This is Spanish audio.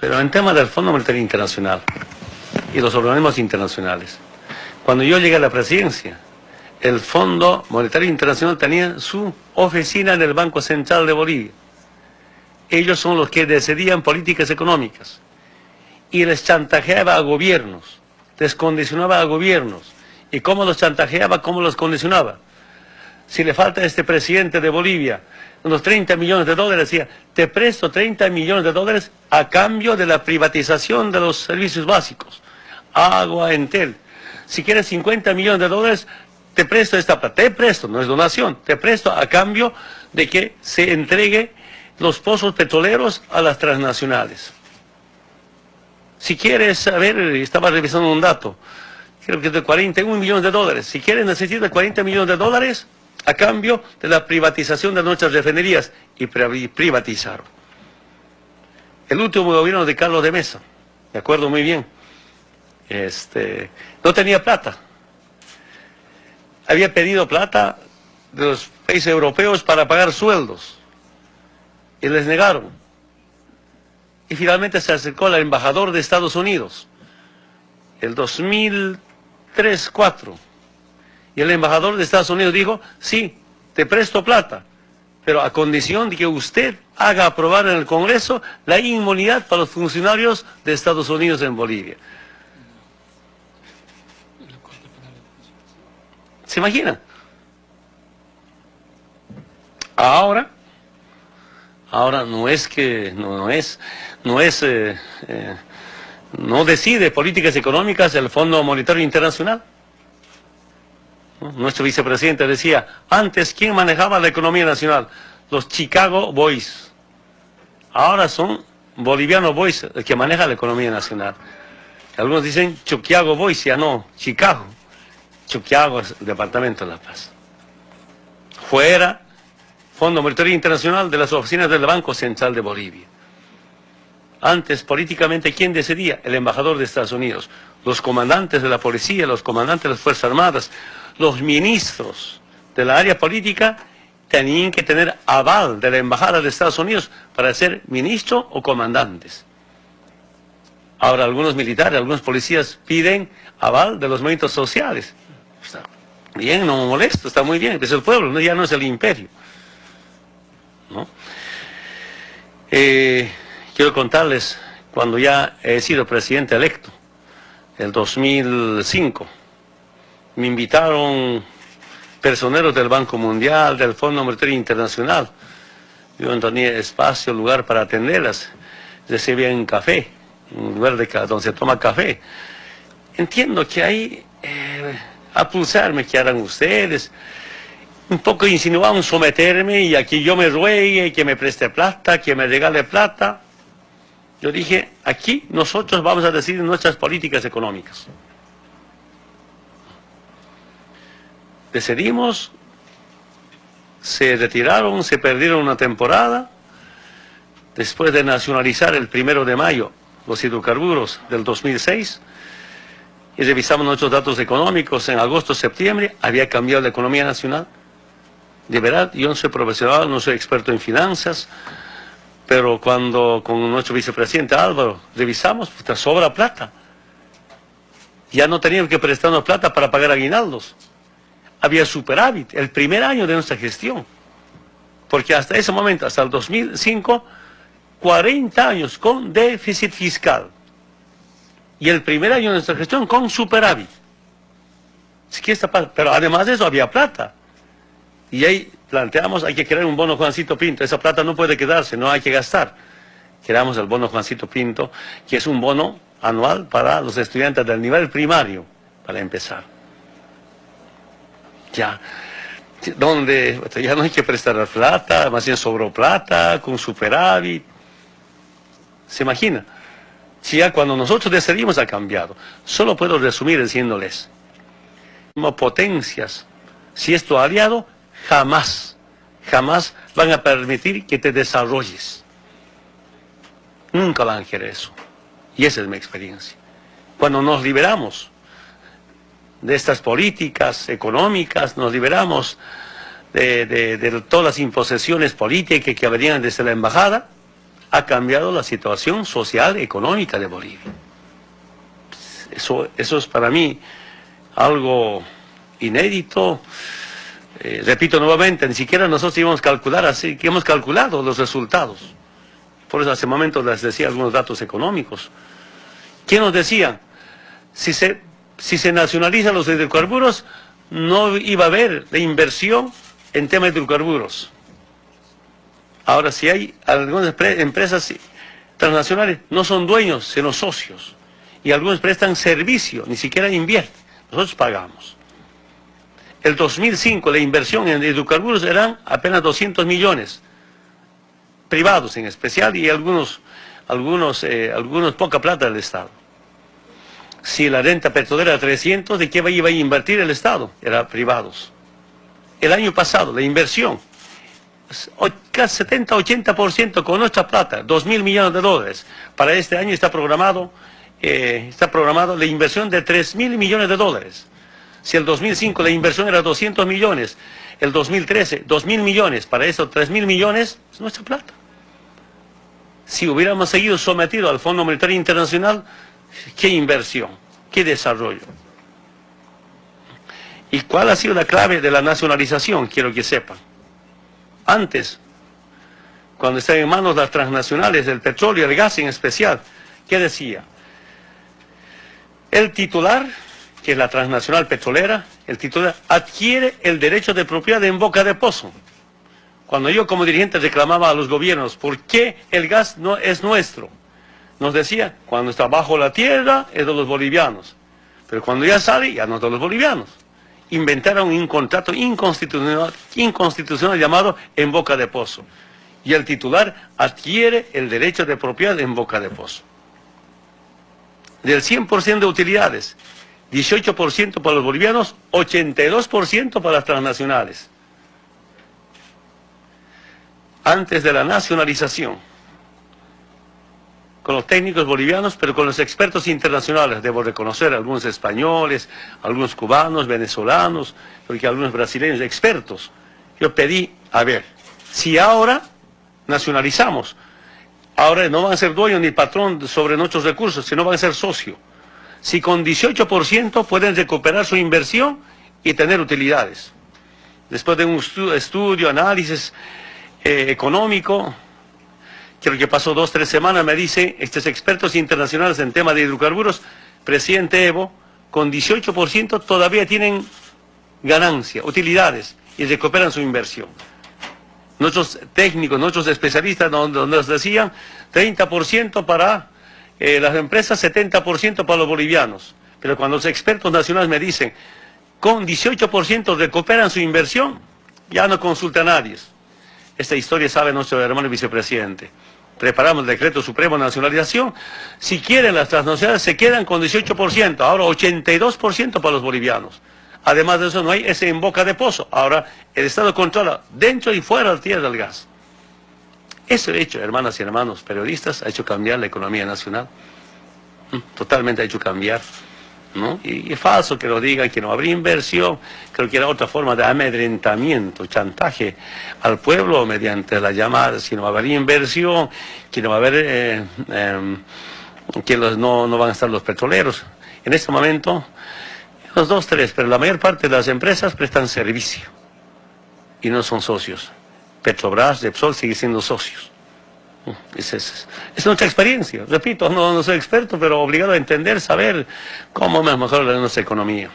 Pero en tema del Fondo Monetario Internacional y los organismos internacionales, cuando yo llegué a la presidencia, el Fondo Monetario Internacional tenía su oficina en el Banco Central de Bolivia. Ellos son los que decidían políticas económicas y les chantajeaba a gobiernos, les condicionaba a gobiernos. ¿Y cómo los chantajeaba? ¿Cómo los condicionaba? Si le falta a este presidente de Bolivia unos 30 millones de dólares, decía, te presto 30 millones de dólares a cambio de la privatización de los servicios básicos, agua, Entel. Si quieres 50 millones de dólares, te presto esta plata. Te presto, no es donación, te presto a cambio de que se entregue los pozos petroleros a las transnacionales. Si quieres saber, estaba revisando un dato, creo que es de 41 millones de dólares. Si quieres, necesitas 40 millones de dólares a cambio de la privatización de nuestras refinerías, y privatizaron. El último gobierno de Carlos de Mesa, me acuerdo muy bien, no tenía plata. Había pedido plata de los países europeos para pagar sueldos y les negaron. Y finalmente se acercó al embajador de Estados Unidos, el 2003-2004. Y el embajador de Estados Unidos dijo, sí, te presto plata, pero a condición de que usted haga aprobar en el Congreso la inmunidad para los funcionarios de Estados Unidos en Bolivia. ¿Se imaginan? Ahora no decide políticas económicas el Fondo Monetario Internacional. Nuestro vicepresidente decía, antes, ¿quién manejaba la economía nacional? Los Chicago Boys. Ahora son Boliviano Boys el que maneja la economía nacional. Algunos dicen Chuquiago Boys, ya no, Chicago. Chuquiago es el Departamento de La Paz. Fuera, Fondo Monetario Internacional de las oficinas del Banco Central de Bolivia. Antes, políticamente, ¿quién decidía? El embajador de Estados Unidos, los comandantes de la policía, los comandantes de las Fuerzas Armadas, los ministros de la área política tenían que tener aval de la Embajada de Estados Unidos para ser ministro o comandantes. Ahora algunos militares, algunos policías piden aval de los movimientos sociales. Está bien, no me molesto, está muy bien, es el pueblo, ¿no? Ya no es el imperio, ¿no? Quiero contarles, cuando ya he sido presidente electo, el 2005, me invitaron personeros del Banco Mundial, del Fondo Monetario Internacional. Yo no tenía espacio, lugar para atenderlas. Recibían café, un lugar donde se toma café. Entiendo que ahí, a pulsarme, ¿qué harán ustedes? Un poco insinuaban someterme y aquí yo me ruegue, que me preste plata, que me regale plata. Yo dije, aquí nosotros vamos a decidir nuestras políticas económicas. Decidimos, se retiraron, se perdieron una temporada. Después de nacionalizar el 1 de mayo los hidrocarburos del 2006, y revisamos nuestros datos económicos en agosto, septiembre, había cambiado la economía nacional. De verdad, yo no soy profesional, no soy experto en finanzas, pero cuando con nuestro vicepresidente Álvaro revisamos, pues sobra plata. Ya no teníamos que prestarnos plata para pagar aguinaldos. Había superávit el primer año de nuestra gestión, porque hasta ese momento, hasta el 2005, 40 años con déficit fiscal, y el primer año de nuestra gestión con superávit. Pero además de eso había plata, y ahí planteamos, hay que crear un bono Juancito Pinto. Esa plata no puede quedarse, no hay que gastar. Creamos el bono Juancito Pinto, que es un bono anual para los estudiantes del nivel primario, para empezar. Ya no hay que prestar plata, más bien sobró plata, con superávit. ¿Se imagina? Si ya cuando nosotros decidimos ha cambiado. Solo puedo resumir diciéndoles, como potencias, si es tu aliado, jamás van a permitir que te desarrolles. Nunca van a querer eso. Y esa es mi experiencia. Cuando nos liberamos de estas políticas económicas, nos liberamos de todas las imposiciones políticas que venían desde la embajada, ha cambiado la situación social y económica de Bolivia. Eso es para mí algo inédito. Repito nuevamente, ni siquiera nosotros íbamos a calcular así, que hemos calculado los resultados. Por eso hace un momento les decía algunos datos económicos. ¿Quién nos decía? Si se nacionalizan los hidrocarburos, no iba a haber la inversión en temas de hidrocarburos. Ahora, si hay algunas empresas transnacionales, no son dueños, sino socios. Y algunos prestan servicio, ni siquiera invierten. Nosotros pagamos. El 2005 la inversión en hidrocarburos eran apenas 200 millones, privados en especial, y algunos poca plata del Estado. Si la renta petrolera era 300, ¿de qué iba a invertir el Estado? Era privados. El año pasado la inversión, casi 70-80% con nuestra plata, 2.000 millones de dólares. Para este año está programado la inversión de 3.000 millones de dólares. Si el 2005 la inversión era 200 millones, el 2013 2.000 millones, para eso 3.000 millones es nuestra plata. Si hubiéramos seguido sometidos al Fondo Monetario Internacional, ¿qué inversión? ¿Qué desarrollo? ¿Y cuál ha sido la clave de la nacionalización? Quiero que sepan. Antes, cuando estaban en manos las transnacionales del petróleo y el gas en especial, ¿qué decía? El titular, que es la transnacional petrolera, el titular adquiere el derecho de propiedad en boca de pozo. Cuando yo como dirigente reclamaba a los gobiernos, ¿por qué el gas no es nuestro? Nos decía, cuando está bajo la tierra es de los bolivianos, pero cuando ya sale ya no es de los bolivianos. Inventaron un contrato inconstitucional llamado en boca de pozo. Y el titular adquiere el derecho de propiedad en boca de pozo. Del 100% de utilidades, 18% para los bolivianos, 82% para las transnacionales. Antes de la nacionalización, con los técnicos bolivianos, pero con los expertos internacionales, debo reconocer, algunos españoles, algunos cubanos, venezolanos, porque algunos brasileños, expertos. Yo pedí, a ver, si ahora nacionalizamos, ahora no van a ser dueños ni patrón sobre nuestros recursos, sino van a ser socios. Si con 18% pueden recuperar su inversión y tener utilidades. Después de un estudio, análisis económico, creo que pasó 2 o 3 semanas, me dicen estos expertos internacionales en tema de hidrocarburos, presidente Evo, con 18% todavía tienen ganancia, utilidades, y recuperan su inversión. Nuestros técnicos, nuestros especialistas nos decían 30% para las empresas, 70% para los bolivianos. Pero cuando los expertos nacionales me dicen, con 18% recuperan su inversión, ya no consulta a nadie. Esta historia sabe nuestro hermano vicepresidente. Preparamos el decreto supremo de nacionalización. Si quieren las transnacionales se quedan con 18%, ahora 82% para los bolivianos. Además de eso no hay ese en boca de pozo. Ahora el Estado controla dentro y fuera de la tierra del gas. Eso ha hecho, hermanas y hermanos periodistas, ha hecho cambiar la economía nacional. Totalmente ha hecho cambiar, ¿no? Y es falso que lo digan, que no habría inversión. Creo que era otra forma de amedrentamiento, chantaje al pueblo mediante la llamada, si no va a haber inversión, que no va a haber, que no van a estar los petroleros. En este momento, los 2, 3, pero la mayor parte de las empresas prestan servicio y no son socios. Petrobras, Repsol sigue siendo socios. Es nuestra experiencia. Repito, no soy experto, pero obligado a entender, saber cómo mejorar nuestra economía.